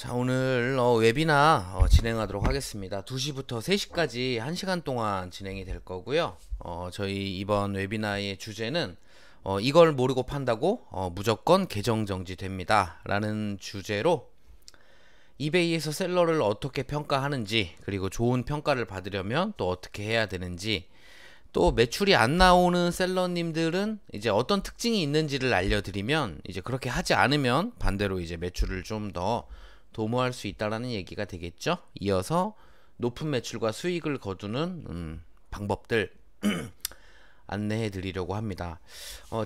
자, 오늘 웨비나 진행하도록 하겠습니다. 2시부터 3시까지 1시간 동안 진행이 될 거고요. 저희 이번 웨비나의 주제는 이걸 모르고 판다고 무조건 계정 정지됩니다 라는 주제로 이베이에서 셀러를 어떻게 평가하는지, 그리고 좋은 평가를 받으려면 또 어떻게 해야 되는지, 또 매출이 안 나오는 셀러님들은 이제 어떤 특징이 있는지를 알려드리면, 이제 그렇게 하지 않으면 반대로 이제 매출을 좀 더 도모할 수 있다라는 얘기가 되겠죠. 이어서 높은 매출과 수익을 거두는 방법들 안내해 드리려고 합니다.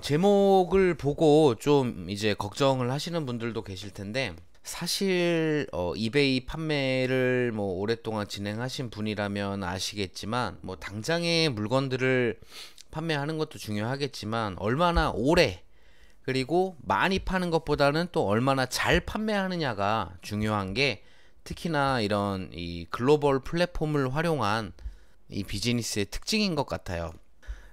제목을 보고 좀 이제 걱정을 하시는 분들도 계실 텐데, 사실 이베이 판매를 뭐 오랫동안 진행하신 분이라면 아시겠지만, 뭐 당장의 물건들을 판매하는 것도 중요하겠지만 얼마나 오래, 그리고 많이 파는 것보다는 또 얼마나 잘 판매하느냐가 중요한 게, 특히나 이런 이 글로벌 플랫폼을 활용한 이 비즈니스의 특징인 것 같아요.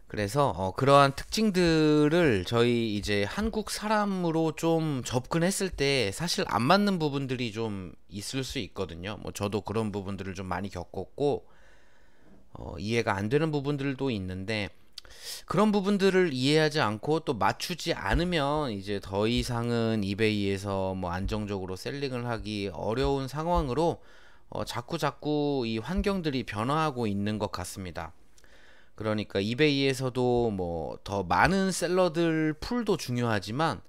그래서 그러한 특징들을 저희 이제 한국 사람으로 좀 접근했을 때 사실 안 맞는 부분들이 좀 있을 수 있거든요. 뭐 저도 그런 부분들을 좀 많이 겪었고 이해가 안 되는 부분들도 있는데, 그런 부분들을 이해하지 않고 또 맞추지 않으면 이제 더 이상은 이베이에서 뭐 안정적으로 셀링을 하기 어려운 상황으로 자꾸 이 환경들이 변화하고 있는 것 같습니다. 그러니까 이베이에서도 뭐 더 많은 셀러들 풀도 중요하지만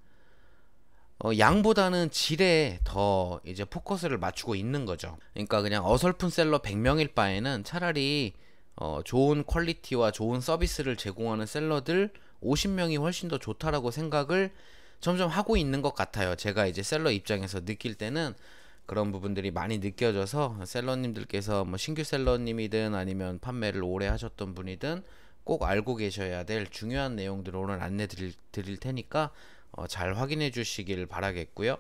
양보다는 질에 더 이제 포커스를 맞추고 있는 거죠. 그러니까 그냥 어설픈 셀러 100명일 바에는 차라리 좋은 퀄리티와 좋은 서비스를 제공하는 셀러들 50명이 훨씬 더 좋다라고 생각을 점점 하고 있는 것 같아요. 제가 이제 셀러 입장에서 느낄 때는 그런 부분들이 많이 느껴져서, 셀러님들께서 뭐 신규 셀러님이든 아니면 판매를 오래 하셨던 분이든 꼭 알고 계셔야 될 중요한 내용들을 오늘 안내 드릴 테니까 잘 확인해 주시길 바라겠고요.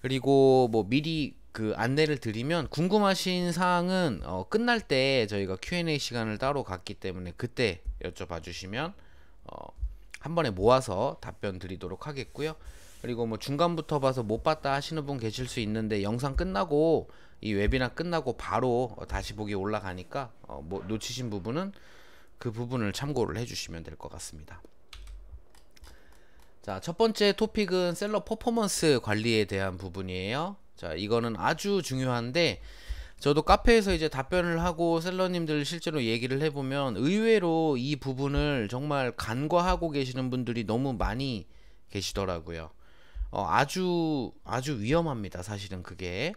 그리고 뭐 미리 그 안내를 드리면, 궁금하신 사항은 끝날 때 저희가 Q&A 시간을 따로 갖기 때문에 그때 여쭤봐 주시면 한 번에 모아서 답변 드리도록 하겠고요. 그리고 뭐 중간부터 봐서 못 봤다 하시는 분 계실 수 있는데, 영상 끝나고 이 웨비나 끝나고 바로 다시 보기 올라가니까 뭐 놓치신 부분은 그 부분을 참고를 해주시면 될 것 같습니다. 자, 첫 번째 토픽은 셀러 퍼포먼스 관리에 대한 부분이에요. 자, 이거는 아주 중요한데, 저도 카페에서 이제 답변을 하고 셀러님들 실제로 얘기를 해보면 의외로 이 부분을 정말 간과하고 계시는 분들이 너무 많이 계시더라고요. 아주 위험합니다. 사실은 그게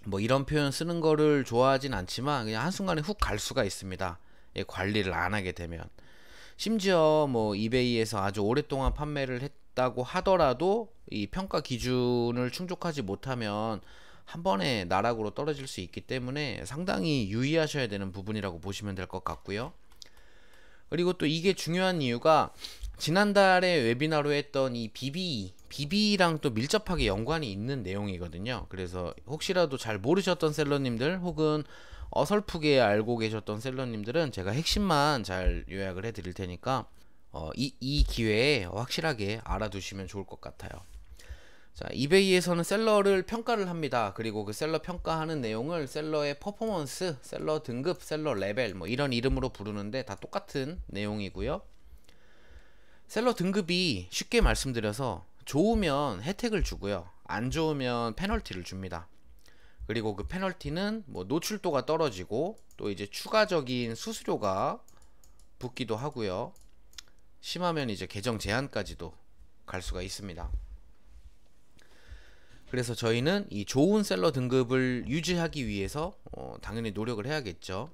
뭐 이런 표현 쓰는 거를 좋아하진 않지만 그냥 한순간에 훅 갈 수가 있습니다. 예, 관리를 안 하게 되면. 심지어 뭐 이베이에서 아주 오랫동안 판매를 했다고 하더라도 이 평가 기준을 충족하지 못하면 한 번에 나락으로 떨어질 수 있기 때문에 상당히 유의하셔야 되는 부분이라고 보시면 될 것 같고요. 그리고 또 이게 중요한 이유가, 지난달에 웨비나로 했던 이 BB랑 또 밀접하게 연관이 있는 내용이거든요. 그래서 혹시라도 잘 모르셨던 셀러님들, 혹은 어설프게 알고 계셨던 셀러님들은 제가 핵심만 잘 요약을 해 드릴 테니까 이 기회에 확실하게 알아두시면 좋을 것 같아요. 자, 이베이에서는 셀러를 평가를 합니다. 그리고 그 셀러 평가하는 내용을 셀러의 퍼포먼스, 셀러 등급, 셀러 레벨 뭐 이런 이름으로 부르는데 다 똑같은 내용이고요. 셀러 등급이 쉽게 말씀드려서 좋으면 혜택을 주고요, 안 좋으면 페널티를 줍니다. 그리고 그 페널티는 뭐 노출도가 떨어지고 또 이제 추가적인 수수료가 붙기도 하고요. 심하면 이제 계정 제한까지도 갈 수가 있습니다. 그래서 저희는 이 좋은 셀러 등급을 유지하기 위해서 당연히 노력을 해야겠죠.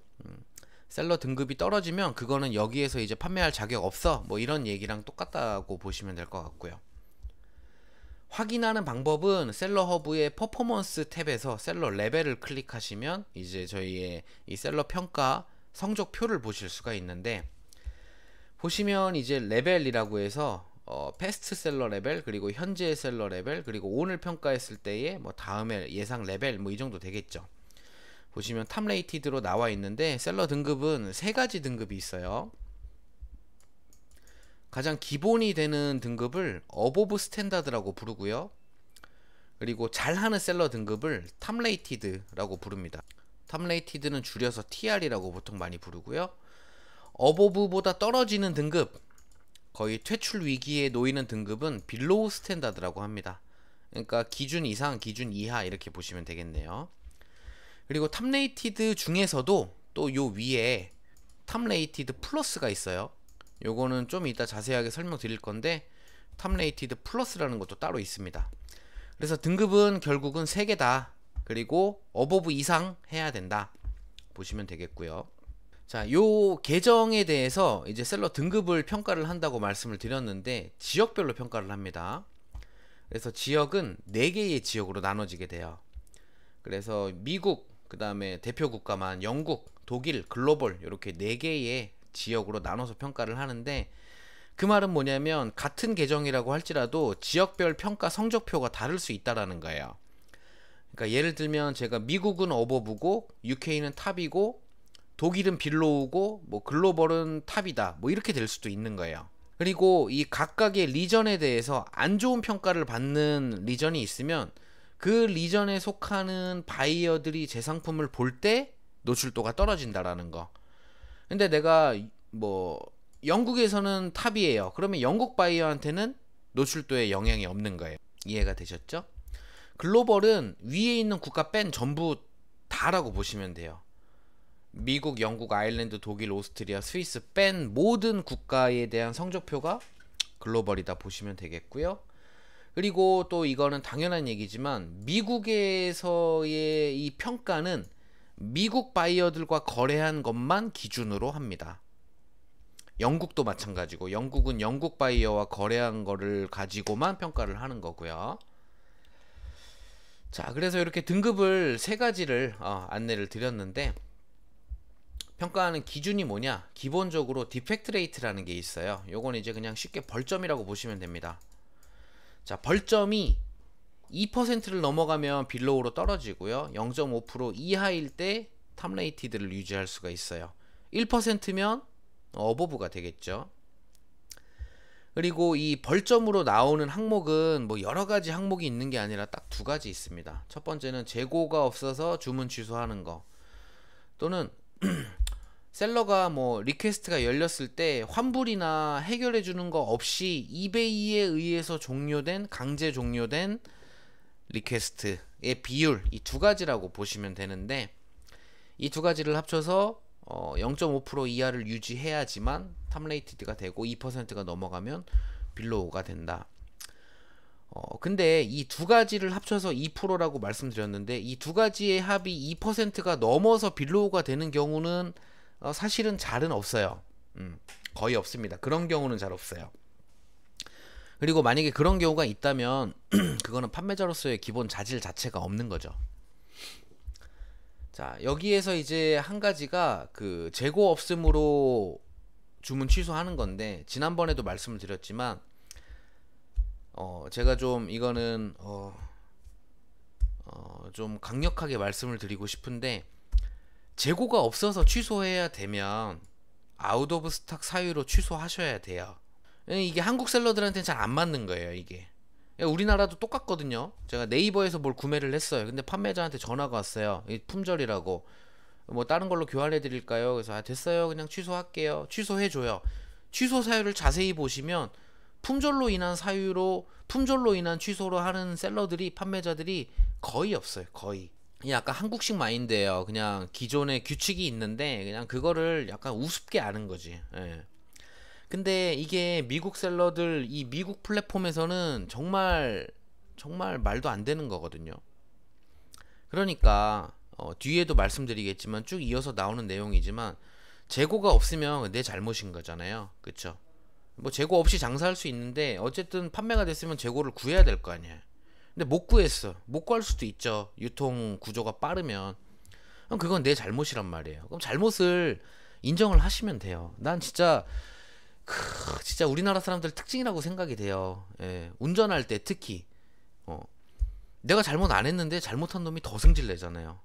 셀러 등급이 떨어지면 그거는 여기에서 이제 판매할 자격 없어, 뭐 이런 얘기랑 똑같다고 보시면 될 것 같고요. 확인하는 방법은 셀러 허브의 퍼포먼스 탭에서 셀러 레벨을 클릭하시면 이제 저희의 이 셀러 평가 성적표를 보실 수가 있는데, 보시면 이제 레벨이라고 해서 패스트 셀러 레벨, 그리고 현재 셀러 레벨, 그리고 오늘 평가했을 때의 뭐 다음에 예상 레벨, 뭐 이 정도 되겠죠. 보시면 탑 레이티드로 나와 있는데, 셀러 등급은 세 가지 등급이 있어요. 가장 기본이 되는 등급을 어보브 스탠다드라고 부르고요. 그리고 잘하는 셀러 등급을 탑레이티드라고 부릅니다. 탑레이티드는 줄여서 TR이라고 보통 많이 부르고요. 어보브보다 떨어지는 등급, 거의 퇴출 위기에 놓이는 등급은 빌로우 스탠다드라고 합니다. 그러니까 기준 이상, 기준 이하 이렇게 보시면 되겠네요. 그리고 탑레이티드 중에서도 또 요 위에 탑레이티드 플러스가 있어요. 요거는 좀 이따 자세하게 설명드릴 건데 탑레이티드 플러스라는 것도 따로 있습니다. 그래서 등급은 결국은 3개다. 그리고 어버브 이상 해야 된다 보시면 되겠고요. 자, 요 계정에 대해서 이제 셀러 등급을 평가를 한다고 말씀을 드렸는데 지역별로 평가를 합니다. 그래서 지역은 4개의 지역으로 나눠지게 돼요. 그래서 미국, 그 다음에 대표 국가만 영국, 독일, 글로벌 이렇게 4개의 지역으로 나눠서 평가를 하는데, 그 말은 뭐냐면 같은 계정이라고 할지라도 지역별 평가 성적표가 다를 수 있다라는 거예요. 그러니까 예를 들면 제가 미국은 어버브고 UK는 탑이고 독일은 빌로우고 뭐 글로벌은 탑이다 뭐 이렇게 될 수도 있는 거예요. 그리고 이 각각의 리전에 대해서 안 좋은 평가를 받는 리전이 있으면 그 리전에 속하는 바이어들이 제 상품을 볼 때 노출도가 떨어진다라는 거. 근데 내가 뭐 영국에서는 탑이에요. 그러면 영국 바이어한테는 노출도에 영향이 없는 거예요. 이해가 되셨죠? 글로벌은 위에 있는 국가 뺀 전부 다라고 보시면 돼요. 미국, 영국, 아일랜드, 독일, 오스트리아, 스위스 뺀 모든 국가에 대한 성적표가 글로벌이다 보시면 되겠고요. 그리고 또 이거는 당연한 얘기지만 미국에서의 이 평가는 미국 바이어들과 거래한 것만 기준으로 합니다. 영국도 마찬가지고 영국은 영국 바이어와 거래한 거를 가지고만 평가를 하는 거고요. 자, 그래서 이렇게 등급을 3가지를 안내를 드렸는데, 평가하는 기준이 뭐냐? 기본적으로 디펙트 레이트라는 게 있어요. 요건 이제 그냥 쉽게 벌점이라고 보시면 됩니다. 자, 벌점이 2%를 넘어가면 빌로우로 떨어지고요. 0.5% 이하일 때 탑레이티드를 유지할 수가 있어요. 1%면 어버브가 되겠죠. 그리고 이 벌점으로 나오는 항목은 뭐 여러가지 항목이 있는 게 아니라 딱 2가지 있습니다. 첫 번째는 재고가 없어서 주문 취소하는 거, 또는 셀러가 뭐 리퀘스트가 열렸을 때 환불이나 해결해 주는 거 없이 이베이에 의해서 종료된, 강제 종료된 리퀘스트의 비율, 이 2가지라고 보시면 되는데, 이 2가지를 합쳐서 0.5% 이하를 유지해야지만 탑레이티드가 되고 2%가 넘어가면 빌로우가 된다. 근데 이 2가지를 합쳐서 2%라고 말씀드렸는데, 이 2가지의 합이 2%가 넘어서 빌로우가 되는 경우는 사실은 잘은 없어요. 거의 없습니다. 그런 경우는 잘 없어요. 그리고 만약에 그런 경우가 있다면 그거는 판매자로서의 기본 자질 자체가 없는 거죠. 자, 여기에서 이제 한 가지가 그 재고 없음으로 주문 취소하는 건데, 지난번에도 말씀을 드렸지만 제가 좀 이거는 좀 강력하게 말씀을 드리고 싶은데, 재고가 없어서 취소해야 되면 아웃 오브 스탁 사유로 취소하셔야 돼요. 이게 한국 셀러들한테는 잘 안 맞는 거예요. 이게 우리나라도 똑같거든요. 제가 네이버에서 뭘 구매를 했어요. 근데 판매자한테 전화가 왔어요. 품절이라고, 뭐 다른 걸로 교환해 드릴까요? 그래서 됐어요, 그냥 취소할게요. 취소해 줘요. 취소 사유를 자세히 보시면 품절로 인한 사유로, 품절로 인한 취소로 하는 셀러들이, 판매자들이 거의 없어요. 거의. 약간 한국식 마인드예요. 그냥 기존에 규칙이 있는데 그냥 그거를 약간 우습게 아는 거지. 예. 근데 이게 미국 셀러들, 이 미국 플랫폼에서는 정말 말도 안 되는 거거든요. 그러니까 뒤에도 말씀드리겠지만 쭉 이어서 나오는 내용이지만, 재고가 없으면 내 잘못인 거잖아요. 그쵸? 뭐 재고 없이 장사할 수 있는데 어쨌든 판매가 됐으면 재고를 구해야 될 거 아니에요. 근데 못 구했어. 못 구할 수도 있죠. 유통 구조가 빠르면. 그럼 그건 내 잘못이란 말이에요. 그럼 잘못을 인정을 하시면 돼요. 난 진짜 우리나라 사람들 특징이라고 생각이 돼요. 예, 운전할 때 특히 내가 잘못 안 했는데 잘못한 놈이 더 승질 내잖아요.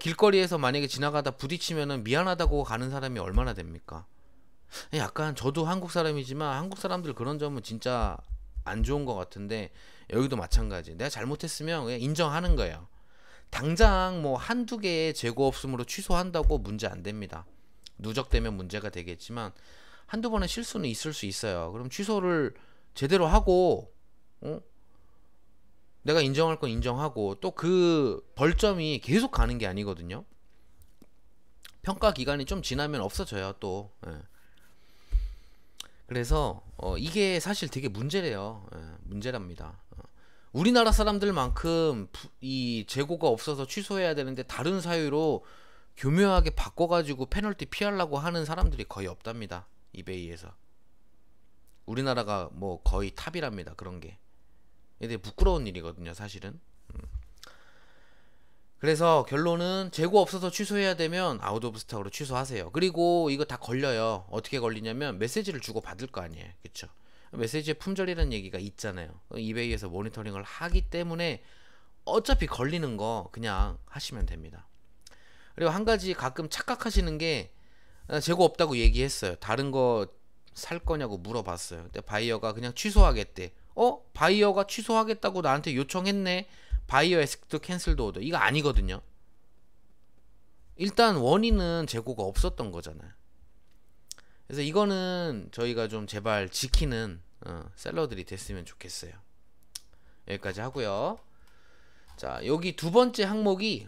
길거리에서 만약에 지나가다 부딪히면은 미안하다고 가는 사람이 얼마나 됩니까? 약간 저도 한국 사람이지만 한국 사람들 그런 점은 진짜 안 좋은 것 같은데 여기도 마찬가지. 내가 잘못했으면 그냥 인정하는 거예요. 당장 뭐 한두 개의 재고 없음으로 취소한다고 문제 안 됩니다. 누적되면 문제가 되겠지만 한두 번의 실수는 있을 수 있어요. 그럼 취소를 제대로 하고 내가 인정할 건 인정하고 또 그 벌점이 계속 가는 게 아니거든요. 평가 기간이 좀 지나면 없어져요 또. 그래서 이게 사실 되게 문제래요. 문제랍니다. 우리나라 사람들만큼 이 재고가 없어서 취소해야 되는데 다른 사유로 교묘하게 바꿔가지고 페널티 피하려고 하는 사람들이 거의 없답니다. 이베이에서. 우리나라가 뭐 거의 탑이랍니다. 그런 게. 되게 부끄러운 일이거든요 사실은. 그래서 결론은 재고 없어서 취소해야 되면 아웃 오브 스탁으로 취소하세요. 그리고 이거 다 걸려요. 어떻게 걸리냐면 메시지를 주고 받을 거 아니에요. 그쵸? 메시지의 품절이라는 얘기가 있잖아요. 이베이에서 모니터링을 하기 때문에 어차피 걸리는 거 그냥 하시면 됩니다. 그리고 한 가지 가끔 착각하시는 게 재고 없다고 얘기했어요. 다른 거 살 거냐고 물어봤어요. 근데 바이어가 그냥 취소하겠대. 바이어가 취소하겠다고 나한테 요청했네. 바이어 에스크드 캔슬드 오더. 이거 아니거든요. 일단 원인은 재고가 없었던 거잖아요. 그래서 이거는 저희가 좀 제발 지키는 셀러들이 됐으면 좋겠어요. 여기까지 하고요. 자, 여기 두 번째 항목이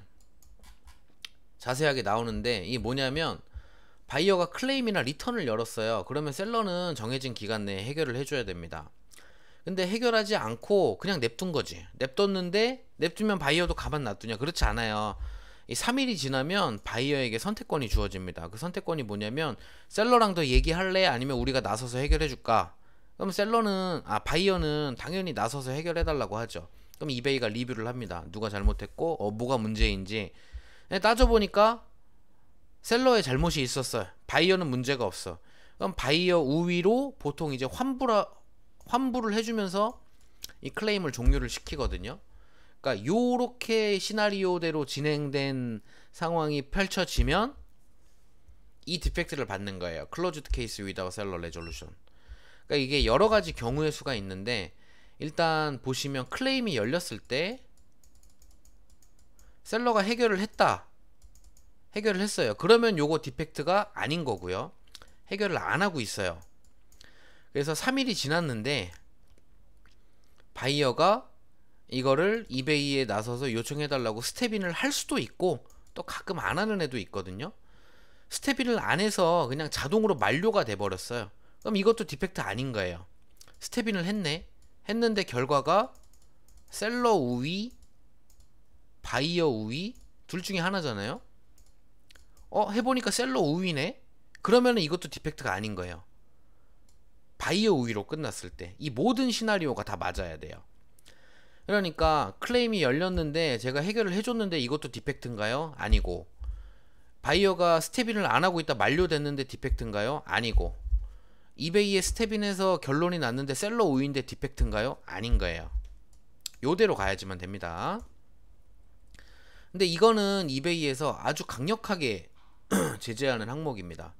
자세하게 나오는데 이게 뭐냐면 바이어가 클레임이나 리턴을 열었어요. 그러면 셀러는 정해진 기간 내에 해결을 해줘야 됩니다. 근데 해결하지 않고 그냥 냅둔 거지. 냅두면 바이어도 가만 놔두냐? 그렇지 않아요. 이 3일이 지나면 바이어에게 선택권이 주어집니다. 그 선택권이 뭐냐면 셀러랑 더 얘기할래? 아니면 우리가 나서서 해결해 줄까? 그럼 바이어는 당연히 나서서 해결해 달라고 하죠. 그럼 이베이가 리뷰를 합니다. 누가 잘못했고 뭐가 문제인지. 따져보니까 셀러의 잘못이 있었어요. 바이어는 문제가 없어. 그럼 바이어 우위로 보통 이제 환불을 해주면서 이 클레임을 종료를 시키거든요. 그러니까 요렇게 시나리오대로 진행된 상황이 펼쳐지면 이 디펙트를 받는 거예요. Closed Case Without Seller Resolution. 그러니까 이게 여러 가지 경우의 수가 있는데 일단 보시면 클레임이 열렸을 때 셀러가 해결을 했어요. 그러면 요거 디펙트가 아닌 거고요. 해결을 안 하고 있어요. 그래서 3일이 지났는데 바이어가 이거를 이베이에 나서서 요청해달라고 스텝인을 할 수도 있고 또 가끔 안 하는 애도 있거든요. 스텝인을 안 해서 그냥 자동으로 만료가 돼버렸어요. 그럼 이것도 디펙트 아닌 거예요. 스텝인을 했는데 결과가 셀러 우위, 바이어 우위 둘 중에 하나잖아요. 해보니까 셀러 우위네? 그러면 이것도 디펙트가 아닌 거예요. 바이어 우위로 끝났을 때 이 모든 시나리오가 다 맞아야 돼요. 그러니까 클레임이 열렸는데 제가 해결을 해줬는데 이것도 디펙트인가요? 아니고. 바이어가 스텝인을 안 하고 있다 만료됐는데 디펙트인가요? 아니고. 이베이에 스텝인해서 결론이 났는데 셀러 우위인데 디펙트인가요? 아닌 거예요. 요대로 가야지만 됩니다. 근데 이거는 이베이에서 아주 강력하게 제재하는 항목입니다.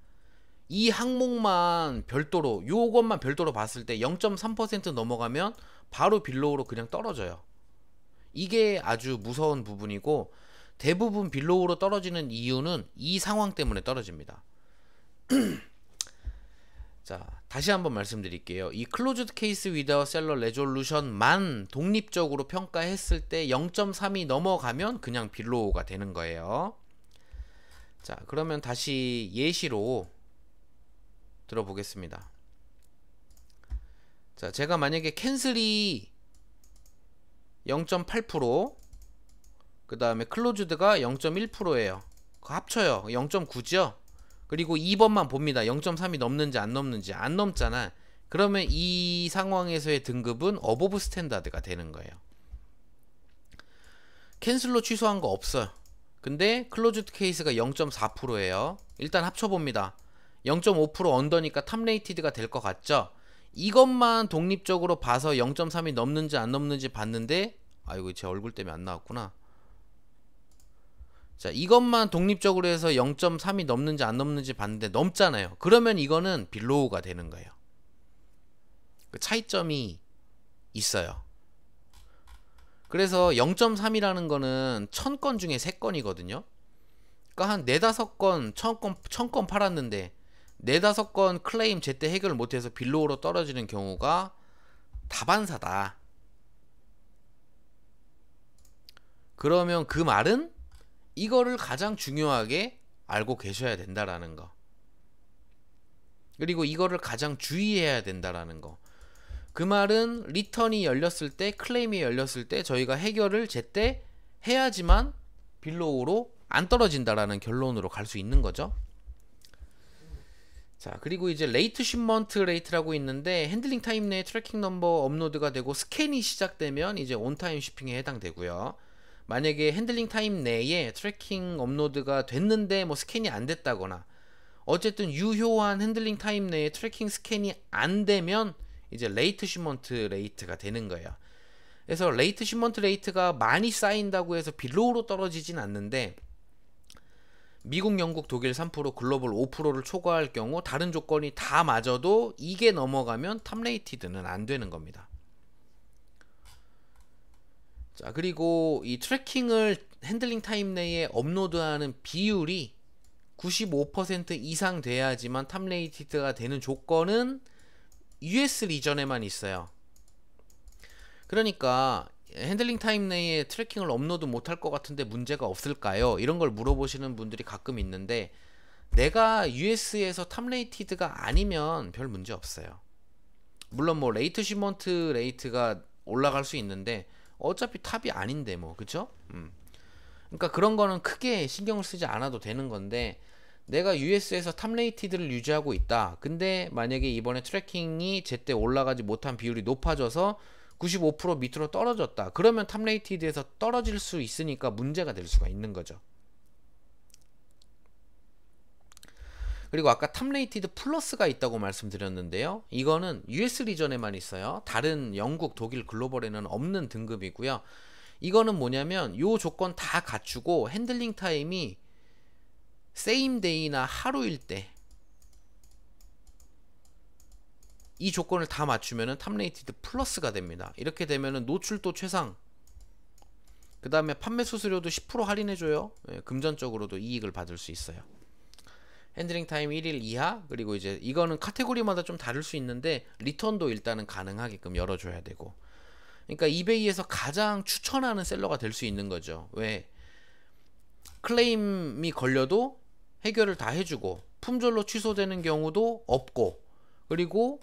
이 항목만 별도로 요것만 별도로 봤을 때 0.3% 넘어가면 바로 빌로우로 그냥 떨어져요. 이게 아주 무서운 부분이고 대부분 빌로우로 떨어지는 이유는 이 상황 때문에 떨어집니다. 자, 다시 한번 말씀드릴게요. 이 Closed Case Without Seller Resolution만 독립적으로 평가했을 때 0.3이 넘어가면 그냥 빌로우가 되는 거예요. 자, 그러면 다시 예시로 들어보겠습니다. 자, 제가 만약에 캔슬이 0.8%, 그 다음에 클로즈드가 0.1%예요. 합쳐요. 0.9죠? 그리고 2번만 봅니다. 0.3이 넘는지 안 넘는지. 안 넘잖아. 그러면 이 상황에서의 등급은 어보브 스탠다드가 되는 거예요. 캔슬로 취소한 거 없어요. 근데 클로즈드 케이스가 0.4%예요. 일단 합쳐봅니다. 0.5% 언더니까 탑레이티드가 될 것 같죠? 이것만 독립적으로 봐서 0.3이 넘는지 안 넘는지 봤는데 아이고 제 얼굴 때문에 안 나왔구나. 자, 이것만 독립적으로 해서 0.3이 넘는지 안 넘는지 봤는데 넘잖아요. 그러면 이거는 빌로우가 되는 거예요. 그 차이점이 있어요. 그래서 0.3이라는 거는 1000건 중에 3건이거든요. 그러니까 한 4-5건 1000건 팔았는데 4-5건 클레임 제때 해결 못해서 빌로우로 떨어지는 경우가 다반사다. 그러면 그 말은 이거를 가장 중요하게 알고 계셔야 된다라는 거. 그리고 이거를 가장 주의해야 된다라는 거. 그 말은 리턴이 열렸을 때, 클레임이 열렸을 때 저희가 해결을 제때 해야지만 빌로우로 안 떨어진다라는 결론으로 갈 수 있는 거죠. 자, 그리고 이제 레이트 쉽먼트 레이트라고 있는데 핸들링 타임 내에 트래킹 넘버 업로드가 되고 스캔이 시작되면 이제 온타임 쉬핑에 해당되고요. 만약에 핸들링 타임 내에 트래킹 업로드가 됐는데 뭐 스캔이 안 됐다거나 어쨌든 유효한 핸들링 타임 내에 트래킹 스캔이 안 되면 이제 레이트 쉬먼트 레이트가 되는 거예요. 그래서 레이트 쉬먼트 레이트가 많이 쌓인다고 해서 빌로우로 떨어지진 않는데 미국, 영국, 독일 3%, 글로벌 5%를 초과할 경우 다른 조건이 다 맞아도 이게 넘어가면 탑레이티드는 안 되는 겁니다. 자, 그리고 이 트래킹을 핸들링 타임 내에 업로드하는 비율이 95% 이상 돼야지만 탑레이티드가 되는 조건은 US 리전에만 있어요. 그러니까 핸들링 타임 내에 트래킹을 업로드 못할 것 같은데 문제가 없을까요? 이런 걸 물어보시는 분들이 가끔 있는데 내가 US에서 탑레이티드가 아니면 별 문제 없어요. 물론 뭐 레이트 쉬먼트 레이트가 올라갈 수 있는데 어차피 탑이 아닌데 뭐 그쵸? 그러니까 그런 거는 크게 신경을 쓰지 않아도 되는 건데 내가 US에서 탑레이티드를 유지하고 있다. 근데 만약에 이번에 트래킹이 제때 올라가지 못한 비율이 높아져서 95% 밑으로 떨어졌다. 그러면 탑레이티드에서 떨어질 수 있으니까 문제가 될 수가 있는 거죠. 그리고 아까 탑레이티드 플러스가 있다고 말씀드렸는데요. 이거는 US 리전에만 있어요. 다른 영국, 독일, 글로벌에는 없는 등급이고요. 이거는 뭐냐면 요 조건 다 갖추고 핸들링 타임이 세임 데이나 하루일 때 이 조건을 다 맞추면은 탑레이티드 플러스가 됩니다. 이렇게 되면은 노출도 최상, 그 다음에 판매 수수료도 10% 할인해줘요. 금전적으로도 이익을 받을 수 있어요. 핸들링 타임 1일 이하, 그리고 이제 이거는 카테고리마다 좀 다를 수 있는데 리턴도 일단은 가능하게끔 열어줘야 되고. 그러니까 이베이에서 가장 추천하는 셀러가 될 수 있는 거죠. 왜? 클레임이 걸려도 해결을 다 해주고 품절로 취소되는 경우도 없고, 그리고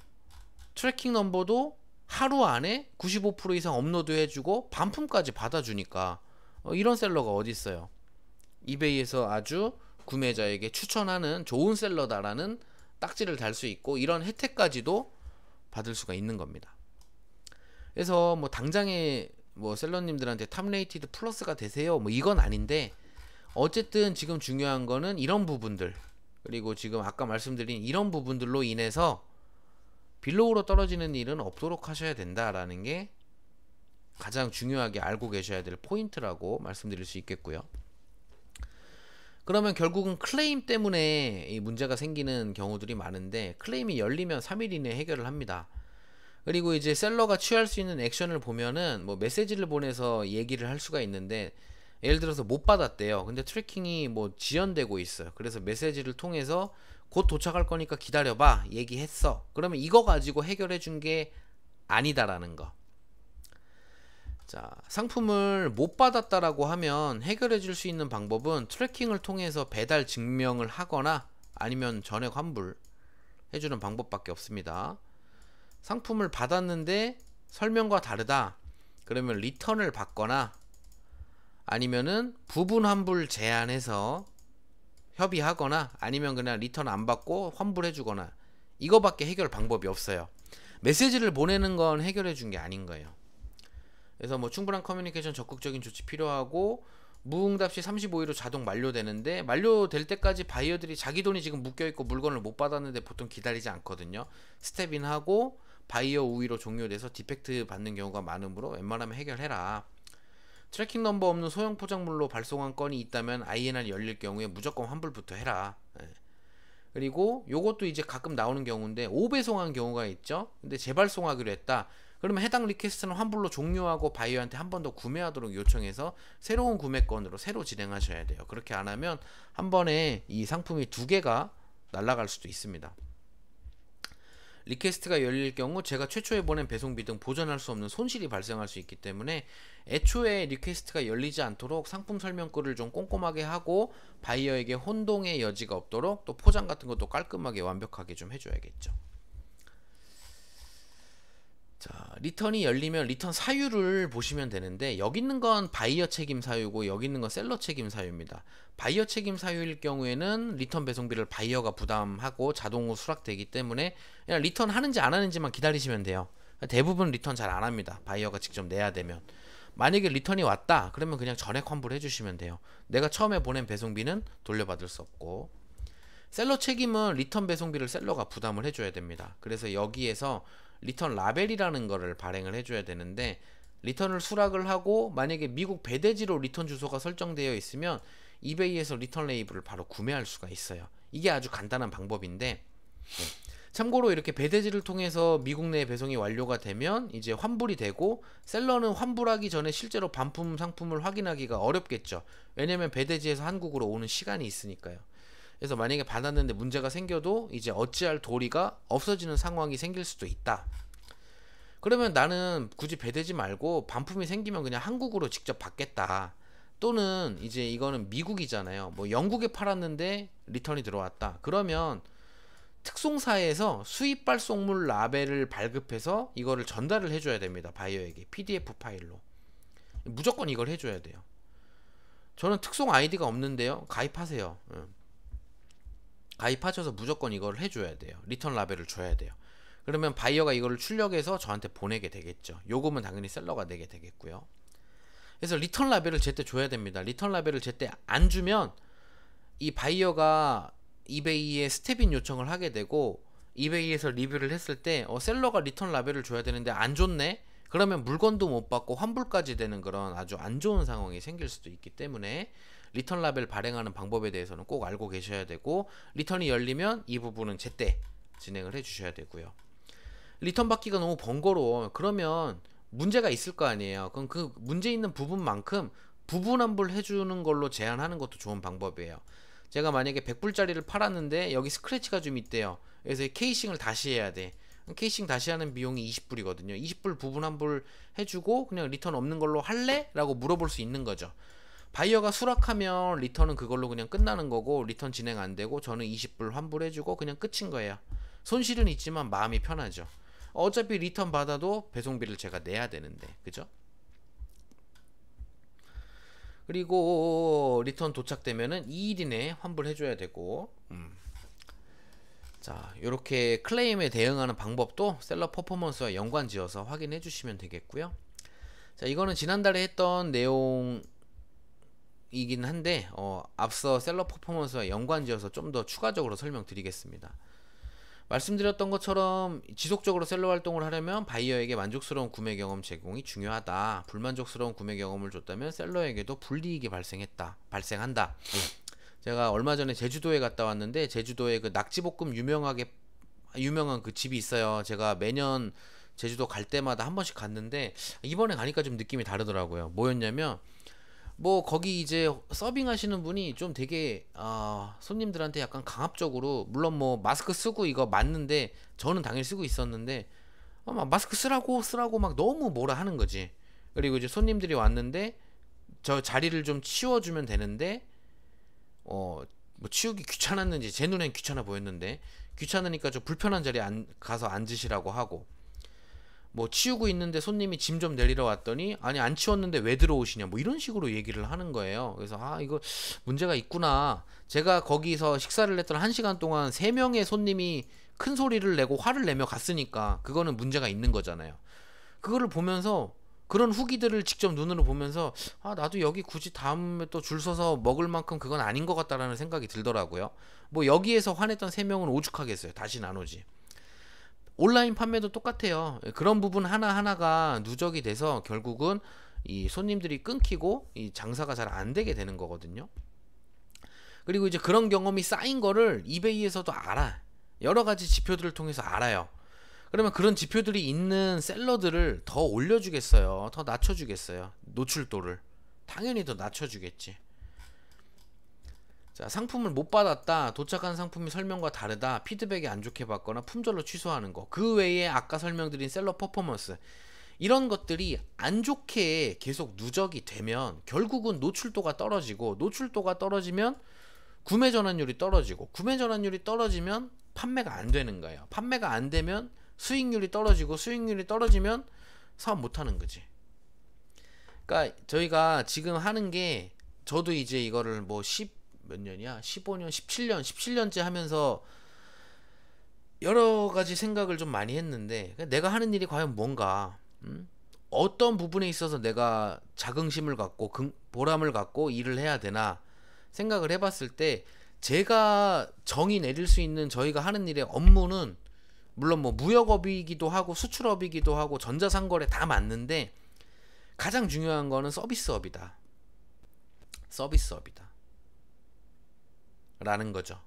트래킹 넘버도 하루 안에 95% 이상 업로드 해주고 반품까지 받아주니까 이런 셀러가 어디 있어요. 이베이에서 아주 구매자에게 추천하는 좋은 셀러다라는 딱지를 달 수 있고 이런 혜택까지도 받을 수가 있는 겁니다. 그래서 뭐 당장에 뭐 셀러님들한테 탑레이티드 플러스가 되세요 뭐 이건 아닌데 어쨌든 지금 중요한 거는 이런 부분들, 그리고 지금 아까 말씀드린 이런 부분들로 인해서 빌로우로 떨어지는 일은 없도록 하셔야 된다라는 게 가장 중요하게 알고 계셔야 될 포인트라고 말씀드릴 수 있겠고요. 그러면 결국은 클레임 때문에 이 문제가 생기는 경우들이 많은데 클레임이 열리면 3일 이내에 해결을 합니다. 그리고 이제 셀러가 취할 수 있는 액션을 보면은 뭐 메시지를 보내서 얘기를 할 수가 있는데 예를 들어서 못 받았대요. 근데 트래킹이 뭐 지연되고 있어요. 그래서 메시지를 통해서 곧 도착할 거니까 기다려봐 얘기했어. 그러면 이거 가지고 해결해 준 게 아니다라는 거. 자, 상품을 못 받았다라고 하면 해결해 줄 수 있는 방법은 트래킹을 통해서 배달 증명을 하거나 아니면 전액 환불 해주는 방법밖에 없습니다. 상품을 받았는데 설명과 다르다 그러면 리턴을 받거나 아니면은 부분 환불 제한해서 협의하거나 아니면 그냥 리턴 안 받고 환불해 주거나 이거밖에 해결 방법이 없어요. 메시지를 보내는 건 해결해 준 게 아닌 거예요. 그래서 뭐 충분한 커뮤니케이션, 적극적인 조치 필요하고 무응답 시 35일로 자동 만료되는데 만료될 때까지 바이어들이 자기 돈이 지금 묶여있고 물건을 못 받았는데 보통 기다리지 않거든요. 스텝인하고 바이어 우위로 종료돼서 디펙트 받는 경우가 많으므로 웬만하면 해결해라. 트래킹 넘버 없는 소형 포장물로 발송한 건이 있다면 INR 열릴 경우에 무조건 환불부터 해라. 그리고 요것도 이제 가끔 나오는 경우인데 오배송한 경우가 있죠. 근데 재발송하기로 했다. 그러면 해당 리퀘스트는 환불로 종료하고 바이어한테 한 번 더 구매하도록 요청해서 새로운 구매건으로 새로 진행하셔야 돼요. 그렇게 안 하면 한 번에 이 상품이 두 개가 날아갈 수도 있습니다. 리퀘스트가 열릴 경우 제가 최초에 보낸 배송비 등 보전할 수 없는 손실이 발생할 수 있기 때문에 애초에 리퀘스트가 열리지 않도록 상품 설명글을 좀 꼼꼼하게 하고 바이어에게 혼동의 여지가 없도록 또 포장 같은 것도 깔끔하게 완벽하게 좀 해줘야겠죠. 자, 리턴이 열리면 리턴 사유를 보시면 되는데 여기 있는 건 바이어 책임 사유고 여기 있는 건 셀러 책임 사유입니다. 바이어 책임 사유일 경우에는 리턴 배송비를 바이어가 부담하고 자동으로 수락되기 때문에 그냥 리턴 하는지 안 하는지만 기다리시면 돼요. 대부분 리턴 잘 안 합니다. 바이어가 직접 내야 되면. 만약에 리턴이 왔다 그러면 그냥 전액 환불해 주시면 돼요. 내가 처음에 보낸 배송비는 돌려받을 수 없고, 셀러 책임은 리턴 배송비를 셀러가 부담을 해줘야 됩니다. 그래서 여기에서 리턴 라벨이라는 거를 발행을 해줘야 되는데, 리턴을 수락을 하고 만약에 미국 배대지로 리턴 주소가 설정되어 있으면 이베이에서 리턴 레이블을 바로 구매할 수가 있어요. 이게 아주 간단한 방법인데, 참고로 이렇게 배대지를 통해서 미국 내 배송이 완료가 되면 이제 환불이 되고, 셀러는 환불하기 전에 실제로 반품 상품을 확인하기가 어렵겠죠. 왜냐면 배대지에서 한국으로 오는 시간이 있으니까요. 그래서 만약에 받았는데 문제가 생겨도 이제 어찌할 도리가 없어지는 상황이 생길 수도 있다. 그러면 나는 굳이 배대지 말고 반품이 생기면 그냥 한국으로 직접 받겠다. 또는 이제 이거는 미국이잖아요. 뭐 영국에 팔았는데 리턴이 들어왔다. 그러면 특송사에서 수입 발송물 라벨을 발급해서 이거를 전달을 해줘야 됩니다. 바이어에게 PDF 파일로. 무조건 이걸 해줘야 돼요. 저는 특송 아이디가 없는데요. 가입하세요. 가입하셔서 무조건 이걸 해줘야 돼요. 리턴 라벨을 줘야 돼요. 그러면 바이어가 이거를 출력해서 저한테 보내게 되겠죠. 요금은 당연히 셀러가 내게 되겠고요. 그래서 리턴 라벨을 제때 줘야 됩니다. 리턴 라벨을 제때 안 주면 이 바이어가 이베이에 스텝인 요청을 하게 되고, 이베이에서 리뷰를 했을 때 셀러가 리턴 라벨을 줘야 되는데 안 줬네? 그러면 물건도 못 받고 환불까지 되는 그런 아주 안 좋은 상황이 생길 수도 있기 때문에 리턴 라벨 발행하는 방법에 대해서는 꼭 알고 계셔야 되고, 리턴이 열리면 이 부분은 제때 진행을 해 주셔야 되고요. 리턴 받기가 너무 번거로워. 그러면 문제가 있을 거 아니에요. 그럼 그 문제 있는 부분만큼 부분 환불 해주는 걸로 제한하는 것도 좋은 방법이에요. 제가 만약에 100불짜리를 팔았는데 여기 스크래치가 좀 있대요. 그래서 케이싱을 다시 해야 돼. 케이싱 다시 하는 비용이 20불이거든요. 20불 부분 환불 해주고 그냥 리턴 없는 걸로 할래? 라고 물어볼 수 있는 거죠. 바이어가 수락하면 리턴은 그걸로 그냥 끝나는 거고, 리턴 진행 안 되고 저는 20불 환불해주고 그냥 끝인 거예요. 손실은 있지만 마음이 편하죠. 어차피 리턴 받아도 배송비를 제가 내야 되는데, 그죠? 그리고 리턴 도착되면은 2일 이내에 환불해줘야 되고, 자, 요렇게 클레임에 대응하는 방법도 셀러 퍼포먼스와 연관지어서 확인해 주시면 되겠고요. 자, 이거는 지난달에 했던 내용이긴 한데 앞서 셀러 퍼포먼스와 연관지어서 좀 더 추가적으로 설명드리겠습니다. 말씀드렸던 것처럼 지속적으로 셀러 활동을 하려면 바이어에게 만족스러운 구매 경험 제공이 중요하다. 불만족스러운 구매 경험을 줬다면 셀러에게도 불이익이 발생한다. 제가 얼마 전에 제주도에 갔다 왔는데, 제주도에 그 낙지볶음 유명한 그 집이 있어요. 제가 매년 제주도 갈 때마다 한 번씩 갔는데 이번에 가니까 좀 느낌이 다르더라고요. 뭐였냐면, 뭐 거기 이제 서빙 하시는 분이 좀 되게 손님들한테 약간 강압적으로, 물론 뭐 마스크 쓰고 이거 맞는데 저는 당연히 쓰고 있었는데 막 마스크 쓰라고 막 너무 뭐라 하는 거지. 그리고 이제 손님들이 왔는데 저 자리를 좀 치워주면 되는데 뭐 치우기 귀찮았는지, 제 눈엔 귀찮아 보였는데 귀찮으니까 좀 불편한 자리에 가서 앉으시라고 하고, 뭐 치우고 있는데 손님이 짐 좀 내리러 왔더니 아니 안 치웠는데 왜 들어오시냐, 뭐 이런 식으로 얘기를 하는 거예요. 그래서 이거 문제가 있구나. 제가 거기서 식사를 했던 1시간 동안 3명의 손님이 큰 소리를 내고 화를 내며 갔으니까 그거는 문제가 있는 거잖아요. 그거를 보면서, 그런 후기들을 직접 눈으로 보면서 나도 여기 굳이 다음에 또 줄 서서 먹을 만큼 그건 아닌 것 같다라는 생각이 들더라고요. 뭐 여기에서 화냈던 3명은 오죽하겠어요. 다시는 안 오지. 온라인 판매도 똑같아요. 그런 부분 하나하나가 누적이 돼서 결국은 이 손님들이 끊기고 이 장사가 잘 안 되게 되는 거거든요. 그리고 이제 그런 경험이 쌓인 거를 이베이에서도 알아. 여러 가지 지표들을 통해서 알아요. 그러면 그런 지표들이 있는 셀러들을 더 올려주겠어요? 더 낮춰주겠어요? 노출도를 당연히 더 낮춰주겠지. 자, 상품을 못 받았다, 도착한 상품이 설명과 다르다, 피드백이 안 좋게 받거나 품절로 취소하는 거, 그 외에 아까 설명드린 셀러 퍼포먼스, 이런 것들이 안 좋게 계속 누적이 되면 결국은 노출도가 떨어지고, 노출도가 떨어지면 구매 전환율이 떨어지고, 구매 전환율이 떨어지면 판매가 안 되는 거예요. 판매가 안 되면 수익률이 떨어지고, 수익률이 떨어지면 사업 못 하는 거지. 그러니까 저희가 지금 하는 게, 저도 이제 이거를 뭐 몇 년이야? 15년, 17년째 하면서 여러 가지 생각을 좀 많이 했는데, 내가 하는 일이 과연 뭔가, 어떤 부분에 있어서 내가 자긍심을 갖고 보람을 갖고 일을 해야 되나 생각을 해봤을 때, 제가 정의 내릴 수 있는 저희가 하는 일의 업무는 물론 뭐 무역업이기도 하고 수출업이기도 하고 전자상거래 다 맞는데, 가장 중요한 거는 서비스업이다. 서비스업이다 라는 거죠.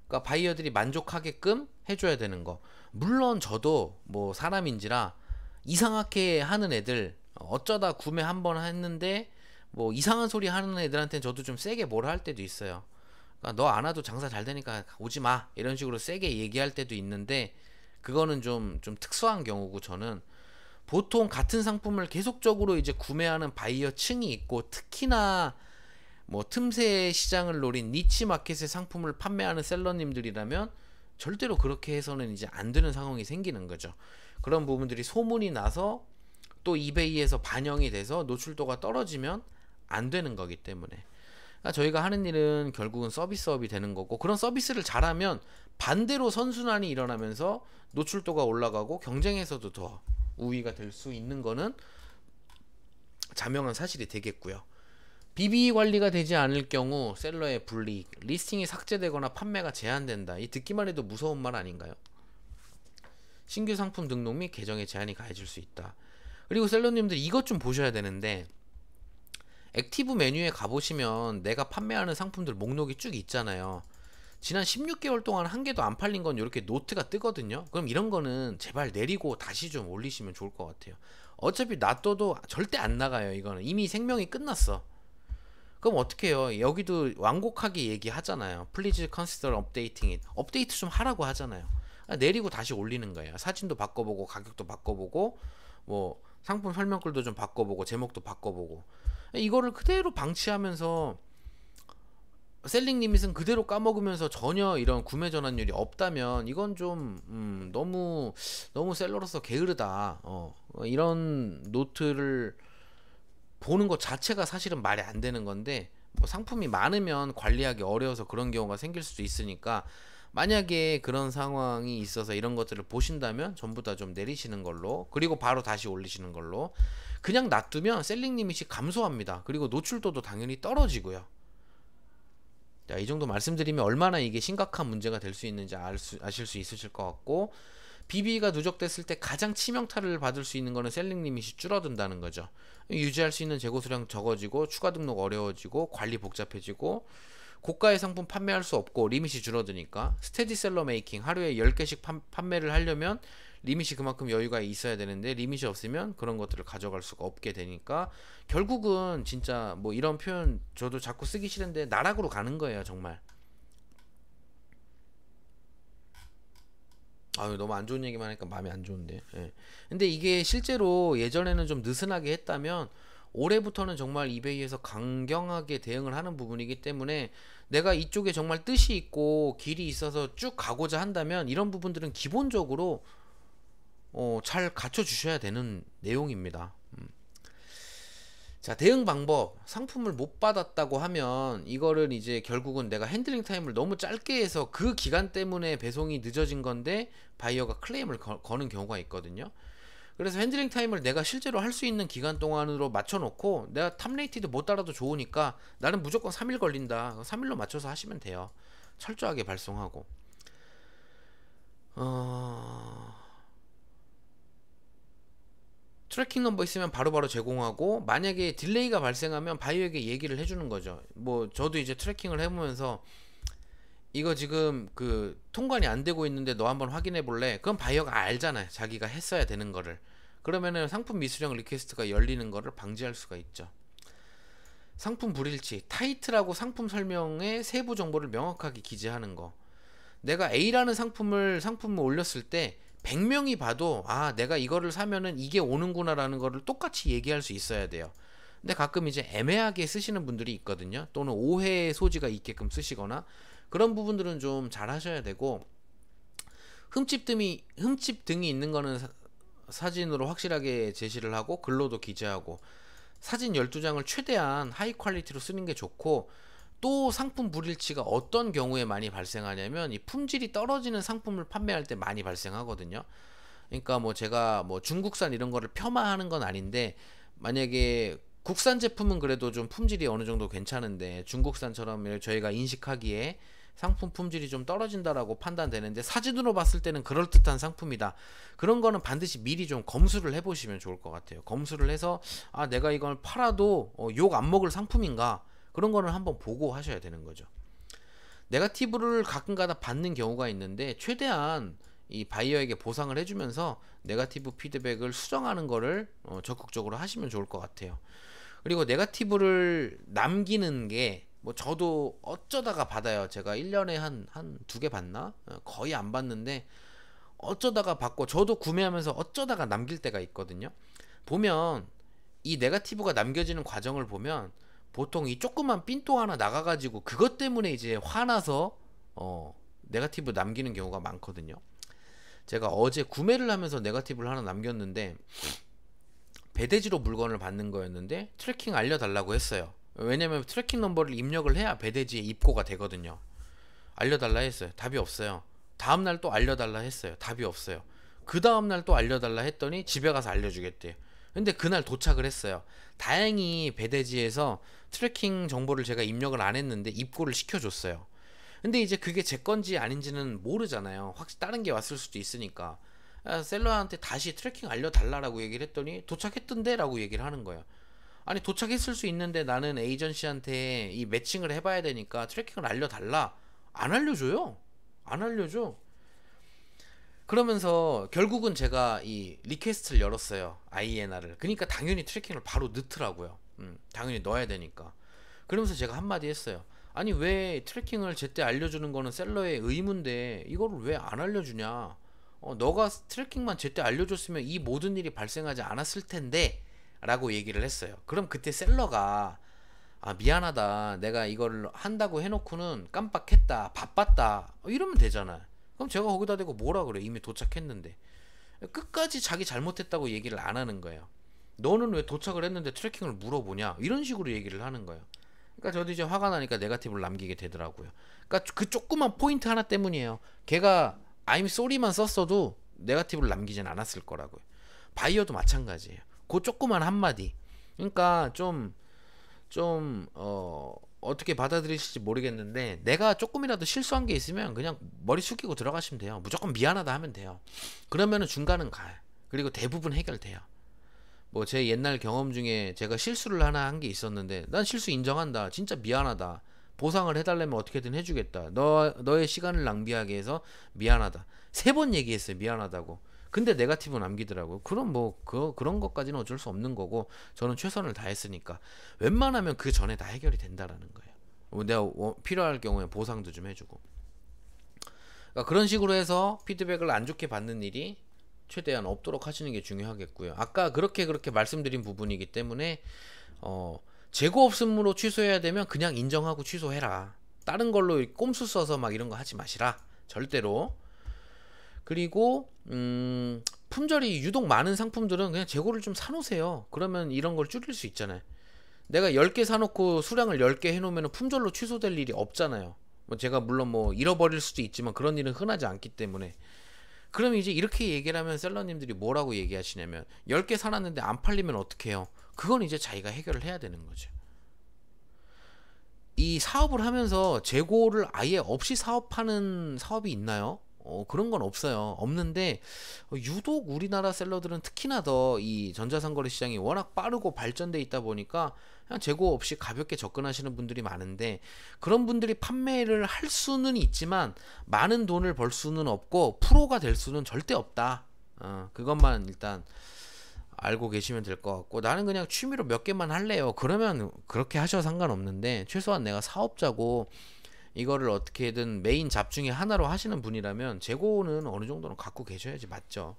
그러니까 바이어들이 만족하게끔 해줘야 되는 거. 물론 저도 뭐 사람인지라 이상하게 하는 애들, 어쩌다 구매 한번 했는데 뭐 이상한 소리 하는 애들한테는 저도 좀 세게 뭐라 할 때도 있어요. 그러니까 너 안 와도 장사 잘 되니까 오지 마, 이런 식으로 세게 얘기할 때도 있는데, 그거는 좀 특수한 경우고, 저는 보통 같은 상품을 계속적으로 이제 구매하는 바이어 층이 있고, 특히나 뭐 틈새 시장을 노린 니치 마켓의 상품을 판매하는 셀러님들이라면 절대로 그렇게 해서는 이제 안 되는 상황이 생기는 거죠. 그런 부분들이 소문이 나서 또 이베이에서 반영이 돼서 노출도가 떨어지면 안 되는 거기 때문에, 그러니까 저희가 하는 일은 결국은 서비스업이 되는 거고, 그런 서비스를 잘하면 반대로 선순환이 일어나면서 노출도가 올라가고 경쟁에서도 더 우위가 될 수 있는 거는 자명한 사실이 되겠고요. BB 관리가 되지 않을 경우 셀러의 불이익, 리스팅이 삭제되거나 판매가 제한된다. 이 듣기만 해도 무서운 말 아닌가요? 신규 상품 등록 및 계정에 제한이 가해질 수 있다. 그리고 셀러님들 이것 좀 보셔야 되는데, 액티브 메뉴에 가보시면 내가 판매하는 상품들 목록이 쭉 있잖아요. 지난 16개월 동안 한 개도 안 팔린 건 이렇게 노트가 뜨거든요. 그럼 이런 거는 제발 내리고 다시 좀 올리시면 좋을 것 같아요. 어차피 놔둬도 절대 안 나가요. 이거는 이미 생명이 끝났어. 그럼 어떻게 해요? 여기도 완곡하게 얘기하잖아요. Please consider updating it. 업데이트 좀 하라고 하잖아요. 내리고 다시 올리는 거예요. 사진도 바꿔보고, 가격도 바꿔보고, 뭐 상품 설명글도 좀 바꿔보고, 제목도 바꿔보고, 이거를 그대로 방치하면서 셀링 리밋은 그대로 까먹으면서 전혀 이런 구매 전환율이 없다면, 이건 좀 너무 셀러로서 게으르다. 이런 노트를 보는 것 자체가 사실은 말이 안 되는 건데, 뭐 상품이 많으면 관리하기 어려워서 그런 경우가 생길 수도 있으니까, 만약에 그런 상황이 있어서 이런 것들을 보신다면 전부 다 좀 내리시는 걸로, 그리고 바로 다시 올리시는 걸로. 그냥 놔두면 셀링 리밋이 감소합니다. 그리고 노출도도 당연히 떨어지고요. 자, 이 정도 말씀드리면 얼마나 이게 심각한 문제가 될 수 있는지 아실 수 있으실 것 같고, BB가 누적됐을 때 가장 치명타를 받을 수 있는 거는 셀링 리밋이 줄어든다는 거죠. 유지할 수 있는 재고 수량 적어지고, 추가 등록 어려워지고, 관리 복잡해지고, 고가의 상품 판매할 수 없고, 리밋이 줄어드니까 스테디셀러 메이킹, 하루에 10개씩 판매를 하려면 리밋이 그만큼 여유가 있어야 되는데, 리밋이 없으면 그런 것들을 가져갈 수가 없게 되니까, 결국은 진짜 뭐 이런 표현 저도 자꾸 쓰기 싫은데 나락으로 가는 거예요, 정말. 아유, 너무 안 좋은 얘기만 하니까 마음이 안 좋은데. 예. 근데 이게 실제로 예전에는 좀 느슨하게 했다면, 올해부터는 정말 이베이에서 강경하게 대응을 하는 부분이기 때문에, 내가 이쪽에 정말 뜻이 있고 길이 있어서 쭉 가고자 한다면 이런 부분들은 기본적으로 잘 갖춰 주셔야 되는 내용입니다. 자, 대응 방법. 상품을 못 받았다고 하면 이거를 이제 결국은 내가 핸들링 타임을 너무 짧게 해서 그 기간 때문에 배송이 늦어진 건데 바이어가 클레임을 거는 경우가 있거든요. 그래서 핸들링 타임을 내가 실제로 할 수 있는 기간 동안으로 맞춰놓고, 내가 탑레이티드 못 따라도 좋으니까 나는 무조건 3일 걸린다, 3일로 맞춰서 하시면 돼요. 철저하게 발송하고. 트래킹 넘버 있으면 바로바로 제공하고, 만약에 딜레이가 발생하면 바이어에게 얘기를 해주는 거죠. 뭐 저도 이제 트래킹을 해보면서 이거 지금 그 통관이 안 되고 있는데 너 한번 확인해 볼래? 그럼 바이어가 알잖아요. 자기가 했어야 되는 거를. 그러면은 상품 미수령 리퀘스트가 열리는 거를 방지할 수가 있죠. 상품 불일치, 타이틀하고 상품 설명의 세부 정보를 명확하게 기재하는 거. 내가 A라는 상품을 올렸을 때 100명이 봐도 아, 내가 이거를 사면은 이게 오는구나라는 거를 똑같이 얘기할 수 있어야 돼요. 근데 가끔 이제 애매하게 쓰시는 분들이 있거든요. 또는 오해의 소지가 있게끔 쓰시거나 그런 부분들은 좀 잘 하셔야 되고, 흠집 등이 있는 거는 사진으로 확실하게 제시를 하고 글로도 기재하고, 사진 12장을 최대한 하이 퀄리티로 쓰는 게 좋고, 또 상품 불일치가 어떤 경우에 많이 발생하냐면 이 품질이 떨어지는 상품을 판매할 때 많이 발생하거든요. 그러니까 뭐 제가 뭐 중국산 이런 거를 폄하하는 건 아닌데, 만약에 국산 제품은 그래도 좀 품질이 어느 정도 괜찮은데 중국산처럼 저희가 인식하기에 상품 품질이 좀 떨어진다라고 판단되는데 사진으로 봤을 때는 그럴듯한 상품이다. 그런 거는 반드시 미리 좀 검수를 해보시면 좋을 것 같아요. 검수를 해서 아, 내가 이걸 팔아도 욕 안 먹을 상품인가? 그런 거는 한번 보고 하셔야 되는 거죠. 네거티브를 가끔가다 받는 경우가 있는데 최대한 이 바이어에게 보상을 해주면서 네거티브 피드백을 수정하는 거를 적극적으로 하시면 좋을 것 같아요. 그리고 네거티브를 남기는 게 뭐 저도 어쩌다가 받아요. 제가 1년에 한 두 개 받나? 거의 안 받는데 어쩌다가 받고, 저도 구매하면서 어쩌다가 남길 때가 있거든요. 보면 이 네거티브가 남겨지는 과정을 보면 보통 이 조그만 삔또 하나 나가가지고 그것 때문에 이제 화나서 네거티브 남기는 경우가 많거든요. 제가 어제 구매를 하면서 네거티브를 하나 남겼는데 배대지로 물건을 받는 거였는데 트래킹 알려달라고 했어요. 왜냐면 트래킹 넘버를 입력을 해야 배대지에 입고가 되거든요. 알려달라 했어요. 답이 없어요. 다음날 또 알려달라 했어요. 답이 없어요. 그 다음날 또 알려달라 했더니 집에 가서 알려주겠대요. 근데 그날 도착을 했어요. 다행히 배대지에서 트래킹 정보를 제가 입력을 안 했는데 입고를 시켜줬어요. 근데 이제 그게 제 건지 아닌지는 모르잖아요. 확실히 다른 게 왔을 수도 있으니까. 셀러한테 다시 트래킹 알려달라고 얘기를 했더니 도착했던데? 라고 얘기를 하는 거예요. 아니, 도착했을 수 있는데 나는 에이전시한테 이 매칭을 해봐야 되니까 트래킹을 알려달라. 안 알려줘요. 안 알려줘. 그러면서 결국은 제가 이 리퀘스트를 열었어요. INR을. 그러니까 당연히 트래킹을 바로 넣더라고요. 당연히 넣어야 되니까. 그러면서 제가 한마디 했어요. 아니, 왜 트래킹을 제때 알려주는 거는 셀러의 의무인데 이거를 왜 안 알려주냐. 너가 트래킹만 제때 알려줬으면 이 모든 일이 발생하지 않았을 텐데 라고 얘기를 했어요. 그럼 그때 셀러가 아, 미안하다, 내가 이걸 한다고 해놓고는 깜빡했다, 바빴다, 이러면 되잖아요. 그럼 제가 거기다 대고 뭐라 그래. 이미 도착했는데. 끝까지 자기 잘못했다고 얘기를 안 하는 거예요. 너는 왜 도착을 했는데 트래킹을 물어보냐, 이런 식으로 얘기를 하는 거예요. 그러니까 저도 이제 화가 나니까 네거티브를 남기게 되더라고요. 그러니까 그 조그만 포인트 하나 때문이에요. 걔가 I'm sorry만 썼어도 네거티브를 남기진 않았을 거라고요. 바이어도 마찬가지예요. 그 조그만 한마디. 그러니까 어떻게 받아들이실지 모르겠는데, 내가 조금이라도 실수한 게 있으면 그냥 머리 숙이고 들어가시면 돼요. 무조건 미안하다 하면 돼요. 그러면은 중간은 가요. 그리고 대부분 해결돼요. 뭐 제 옛날 경험 중에 제가 실수를 하나 한 게 있었는데, 난 실수 인정한다, 진짜 미안하다, 보상을 해달라면 어떻게든 해주겠다, 너의 시간을 낭비하게 해서 미안하다, 3번 얘기했어요. 미안하다고. 근데 네거티브 남기더라고요. 그럼 뭐 그런 것까지는 어쩔 수 없는 거고, 저는 최선을 다했으니까 웬만하면 그 전에 다 해결이 된다라는 거예요. 내가 필요할 경우에 보상도 좀 해주고. 그러니까 그런 식으로 해서 피드백을 안 좋게 받는 일이 최대한 없도록 하시는 게 중요하겠고요. 아까 그렇게 말씀드린 부분이기 때문에 재고 없음으로 취소해야 되면 그냥 인정하고 취소해라. 다른 걸로 꼼수 써서 막 이런 거 하지 마시라. 절대로. 그리고 품절이 유독 많은 상품들은 그냥 재고를 좀 사놓으세요. 그러면 이런 걸 줄일 수 있잖아요. 내가 10개 사놓고 수량을 10개 해놓으면 품절로 취소될 일이 없잖아요. 뭐 제가 물론 뭐 잃어버릴 수도 있지만 그런 일은 흔하지 않기 때문에. 그럼 이제 이렇게 얘기를 하면 셀러님들이 뭐라고 얘기하시냐면, 10개 사놨는데 안 팔리면 어떡해요? 그건 이제 자기가 해결을 해야 되는 거죠. 이 사업을 하면서 재고를 아예 없이 사업하는 사업이 있나요? 그런 건 없어요. 없는데 유독 우리나라 셀러들은 특히나 더 이 전자상거래 시장이 워낙 빠르고 발전돼 있다 보니까 그냥 재고 없이 가볍게 접근하시는 분들이 많은데, 그런 분들이 판매를 할 수는 있지만 많은 돈을 벌 수는 없고 프로가 될 수는 절대 없다. 그것만 일단 알고 계시면 될 것 같고, 나는 그냥 취미로 몇 개만 할래요, 그러면 그렇게 하셔도 상관없는데, 최소한 내가 사업자고 이거를 어떻게든 메인 잡 중에 하나로 하시는 분이라면 재고는 어느 정도는 갖고 계셔야지, 맞죠?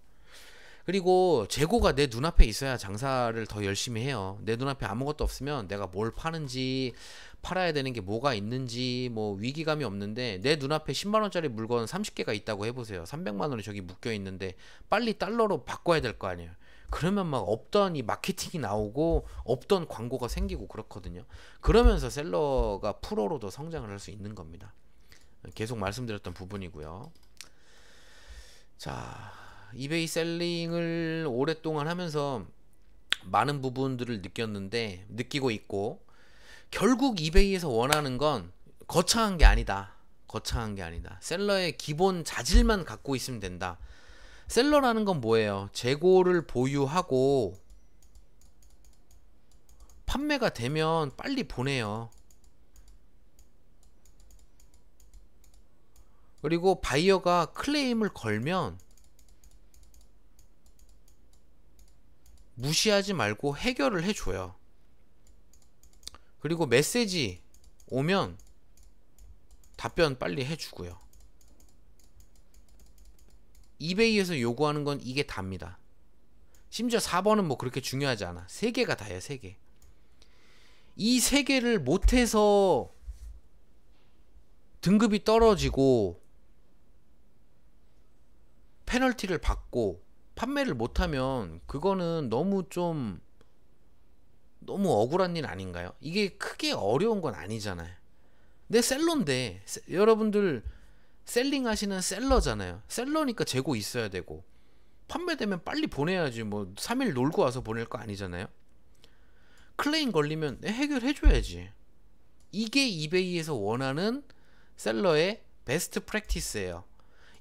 그리고 재고가 내 눈앞에 있어야 장사를 더 열심히 해요. 내 눈앞에 아무것도 없으면 내가 뭘 파는지, 팔아야 되는 게 뭐가 있는지 뭐 위기감이 없는데, 내 눈앞에 10만원짜리 물건 30개가 있다고 해보세요. 300만원이 저기 묶여 있는데 빨리 달러로 바꿔야 될 거 아니에요. 그러면 막 없던 이 마케팅이 나오고 없던 광고가 생기고 그렇거든요. 그러면서 셀러가 프로로도 성장을 할 수 있는 겁니다. 계속 말씀드렸던 부분이고요. 자, 이베이 셀링을 오랫동안 하면서 많은 부분들을 느끼고 있고, 결국 이베이에서 원하는 건 거창한 게 아니다. 거창한 게 아니다. 셀러의 기본 자질만 갖고 있으면 된다. 셀러라는 건 뭐예요? 재고를 보유하고 판매가 되면 빨리 보내요. 그리고 바이어가 클레임을 걸면 무시하지 말고 해결을 해줘요. 그리고 메시지 오면 답변 빨리 해주고요. 이베이에서 요구하는 건 이게 답니다. 심지어 4번은 뭐 그렇게 중요하지 않아. 3개가 다예요. 3개. 이 3개를 못해서 등급이 떨어지고 페널티를 받고 판매를 못하면 그거는 너무 억울한 일 아닌가요? 이게 크게 어려운 건 아니잖아요. 내 셀러인데, 여러분들 셀링 하시는 셀러잖아요. 셀러니까 재고 있어야 되고, 판매되면 빨리 보내야지, 뭐 3일 놀고 와서 보낼 거 아니잖아요. 클레임 걸리면 해결해줘야지. 이게 이베이에서 원하는 셀러의 베스트 프랙티스예요.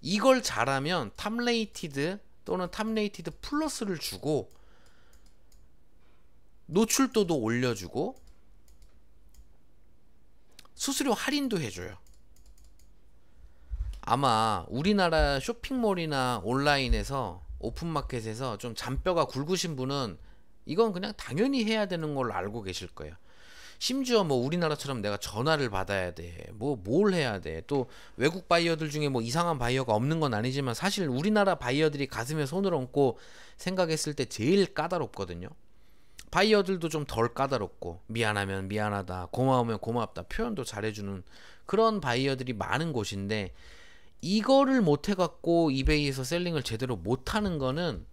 이걸 잘하면 탑레이티드 또는 탑레이티드 플러스를 주고 노출도도 올려주고 수수료 할인도 해줘요. 아마 우리나라 쇼핑몰이나 온라인에서 오픈마켓에서 좀 잔뼈가 굵으신 분은 이건 그냥 당연히 해야 되는 걸로 알고 계실 거예요. 심지어 뭐 우리나라처럼 내가 전화를 받아야 돼, 뭘 해야 돼, 또 외국 바이어들 중에 뭐 이상한 바이어가 없는 건 아니지만 사실 우리나라 바이어들이 가슴에 손을 얹고 생각했을 때 제일 까다롭거든요. 바이어들도 좀 덜 까다롭고, 미안하면 미안하다, 고마우면 고맙다 표현도 잘해주는 그런 바이어들이 많은 곳인데, 이거를 못해갖고 이베이에서 셀링을 제대로 못하는 거는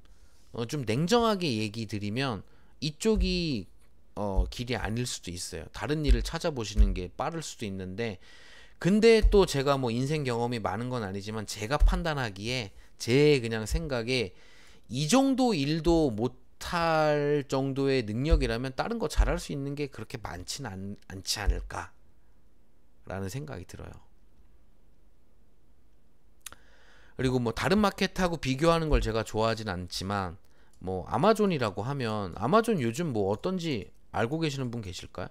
좀 냉정하게 얘기 드리면 이쪽이 길이 아닐 수도 있어요. 다른 일을 찾아보시는 게 빠를 수도 있는데, 근데 또 제가 뭐 인생 경험이 많은 건 아니지만 제가 판단하기에 제 그냥 생각에 이 정도 일도 못할 정도의 능력이라면 다른 거 잘할 수 있는 게 그렇게 많지는 않지 않을까 라는 생각이 들어요. 그리고 뭐 다른 마켓하고 비교하는 걸 제가 좋아하진 않지만, 뭐 아마존이라고 하면 아마존 요즘 뭐 어떤지 알고 계시는 분 계실까요?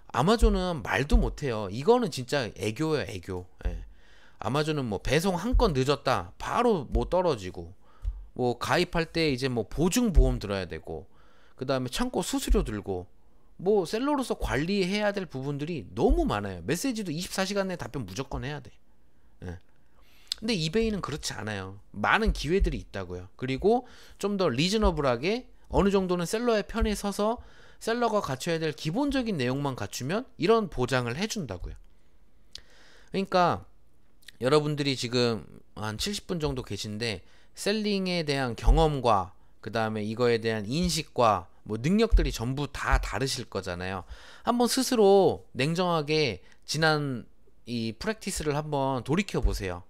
아마존은 말도 못해요. 이거는 진짜 애교예요, 애교. 예. 아마존은 뭐 배송 한 건 늦었다 바로 뭐 떨어지고, 뭐 가입할 때 이제 뭐 보증보험 들어야 되고, 그 다음에 창고 수수료 들고, 뭐 셀러로서 관리해야 될 부분들이 너무 많아요. 메시지도 24시간 내에 답변 무조건 해야 돼. 예. 근데 이베이는 그렇지 않아요. 많은 기회들이 있다고요. 그리고 좀 더 리즈너블하게 어느 정도는 셀러의 편에 서서 셀러가 갖춰야 될 기본적인 내용만 갖추면 이런 보장을 해준다고요. 그러니까 여러분들이 지금 한 70분 정도 계신데, 셀링에 대한 경험과 그 다음에 이거에 대한 인식과 뭐 능력들이 전부 다 다르실 거잖아요. 한번 스스로 냉정하게 지난 이 프랙티스를 한번 돌이켜 보세요.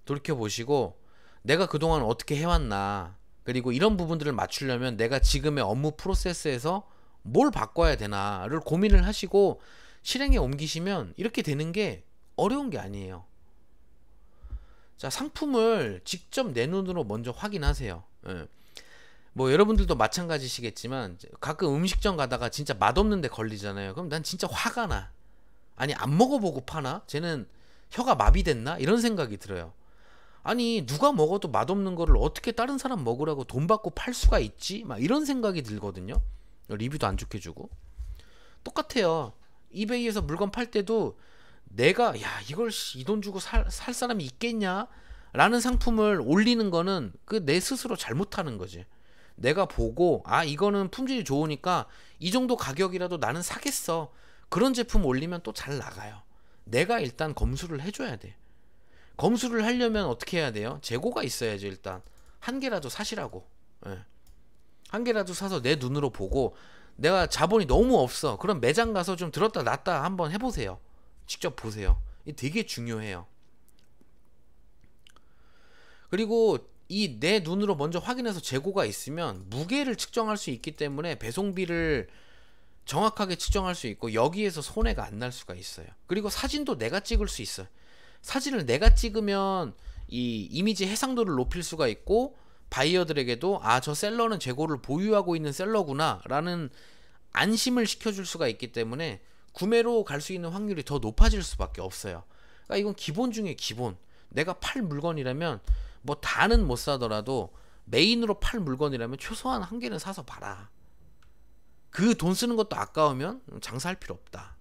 돌이켜 보시고 내가 그동안 어떻게 해왔나, 그리고 이런 부분들을 맞추려면 내가 지금의 업무 프로세스에서 뭘 바꿔야 되나를 고민을 하시고 실행에 옮기시면 이렇게 되는 게 어려운 게 아니에요. 자, 상품을 직접 내 눈으로 먼저 확인하세요. 예. 뭐 여러분들도 마찬가지시겠지만 가끔 음식점 가다가 진짜 맛없는 데 걸리잖아요. 그럼 난 진짜 화가 나. 아니, 안 먹어보고 파나? 쟤는 혀가 마비됐나? 이런 생각이 들어요. 아니, 누가 먹어도 맛없는 거를 어떻게 다른 사람 먹으라고 돈 받고 팔 수가 있지? 막 이런 생각이 들거든요. 리뷰도 안 좋게 주고. 똑같아요. 이베이에서 물건 팔 때도 내가 야, 이걸 이 돈 주고 살 사람이 있겠냐? 라는 상품을 올리는 거는 그 내 스스로 잘못하는 거지. 내가 보고 아, 이거는 품질이 좋으니까 이 정도 가격이라도 나는 사겠어. 그런 제품 올리면 또 잘 나가요. 내가 일단 검수를 해줘야 돼. 검수를 하려면 어떻게 해야 돼요? 재고가 있어야죠. 일단 한 개라도 사시라고. 예. 한 개라도 사서 내 눈으로 보고, 내가 자본이 너무 없어, 그럼 매장 가서 좀 들었다 놨다 한번 해보세요. 직접 보세요. 이게 되게 중요해요. 그리고 이 내 눈으로 먼저 확인해서 재고가 있으면 무게를 측정할 수 있기 때문에 배송비를 정확하게 측정할 수 있고, 여기에서 손해가 안 날 수가 있어요. 그리고 사진도 내가 찍을 수 있어요. 사진을 내가 찍으면 이 이미지 해상도를 높일 수가 있고, 바이어들에게도 아, 저 셀러는 재고를 보유하고 있는 셀러구나 라는 안심을 시켜줄 수가 있기 때문에 구매로 갈 수 있는 확률이 더 높아질 수밖에 없어요. 그러니까 이건 기본 중에 기본. 내가 팔 물건이라면 뭐 다는 못 사더라도 메인으로 팔 물건이라면 최소한 한 개는 사서 봐라. 그 돈 쓰는 것도 아까우면 장사할 필요 없다.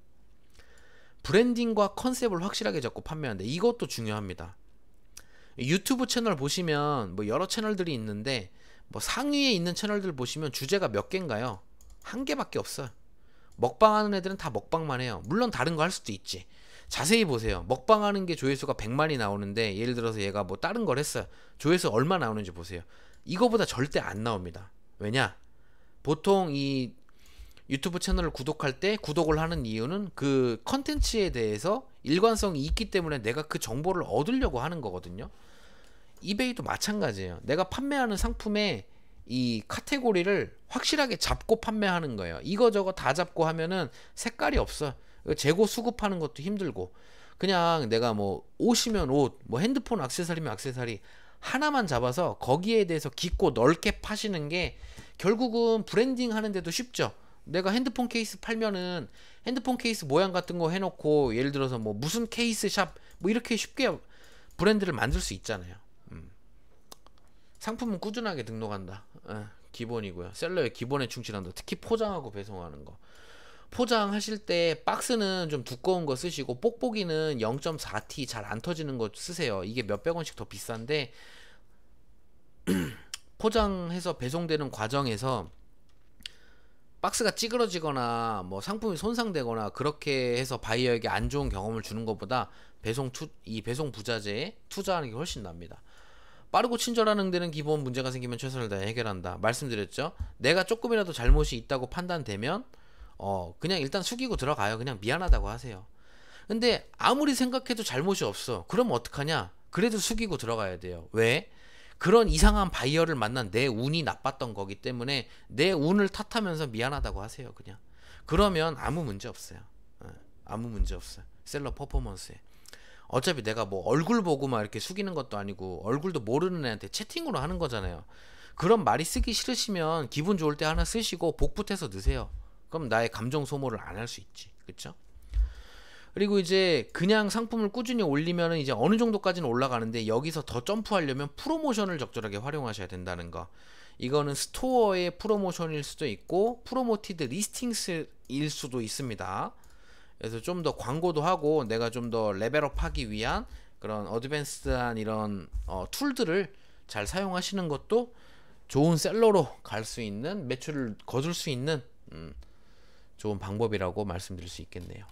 브랜딩과 컨셉을 확실하게 잡고 판매하는데 이것도 중요합니다. 유튜브 채널 보시면 뭐 여러 채널들이 있는데, 뭐 상위에 있는 채널들 보시면 주제가 몇 개인가요? 한 개밖에 없어요. 먹방하는 애들은 다 먹방만 해요. 물론 다른 거 할 수도 있지. 자세히 보세요. 먹방하는 게 조회수가 100만이 나오는데, 예를 들어서 얘가 뭐 다른 걸 했어요. 조회수 얼마 나오는지 보세요. 이거보다 절대 안 나옵니다. 왜냐? 보통 이 유튜브 채널을 구독할 때 구독을 하는 이유는 그 컨텐츠에 대해서 일관성이 있기 때문에 내가 그 정보를 얻으려고 하는 거거든요. 이베이도 마찬가지예요. 내가 판매하는 상품의 이 카테고리를 확실하게 잡고 판매하는 거예요. 이거저거 다 잡고 하면은 색깔이 없어. 재고 수급하는 것도 힘들고, 그냥 내가 뭐 옷이면 옷, 뭐 핸드폰 액세서리면 액세서리 하나만 잡아서 거기에 대해서 깊고 넓게 파시는 게 결국은 브랜딩 하는데도 쉽죠. 내가 핸드폰 케이스 팔면은 핸드폰 케이스 모양 같은 거 해놓고, 예를 들어서 뭐 무슨 케이스 샵 뭐 이렇게 쉽게 브랜드를 만들 수 있잖아요. 상품은 꾸준하게 등록한다. 기본이고요. 셀러의 기본에 충실한다. 특히 포장하고 배송하는 거. 포장하실 때 박스는 좀 두꺼운 거 쓰시고, 뽁뽁이는 0.4T 잘 안 터지는 거 쓰세요. 이게 몇백 원씩 더 비싼데, 포장해서 배송되는 과정에서 박스가 찌그러지거나 뭐 상품이 손상되거나 그렇게 해서 바이어에게 안 좋은 경험을 주는 것보다 이 배송 부자재에 투자하는 게 훨씬 납니다. 빠르고 친절한 데는 기본 문제가 생기면 최선을 다해 해결한다. 말씀드렸죠. 내가 조금이라도 잘못이 있다고 판단되면 그냥 일단 숙이고 들어가요. 그냥 미안하다고 하세요. 근데 아무리 생각해도 잘못이 없어. 그럼 어떡하냐? 그래도 숙이고 들어가야 돼요. 왜? 그런 이상한 바이어를 만난 내 운이 나빴던 거기 때문에 내 운을 탓하면서 미안하다고 하세요. 그냥. 그러면 아무 문제 없어요. 아무 문제 없어요. 셀러 퍼포먼스에. 어차피 내가 뭐 얼굴 보고 막 이렇게 숙이는 것도 아니고, 얼굴도 모르는 애한테 채팅으로 하는 거잖아요. 그런 말이 쓰기 싫으시면 기분 좋을 때 하나 쓰시고 복붙해서 넣으세요. 그럼 나의 감정 소모를 안 할 수 있지. 그쵸? 그리고 이제 그냥 상품을 꾸준히 올리면 이제 어느 정도까지는 올라가는데, 여기서 더 점프하려면 프로모션을 적절하게 활용하셔야 된다는 거. 이거는 스토어의 프로모션일 수도 있고 프로모티드 리스팅스일 수도 있습니다. 그래서 좀 더 광고도 하고 내가 좀 더 레벨업 하기 위한 그런 어드밴스드한 이런 툴들을 잘 사용하시는 것도 좋은 셀러로 갈 수 있는, 매출을 거둘 수 있는 좋은 방법이라고 말씀드릴 수 있겠네요.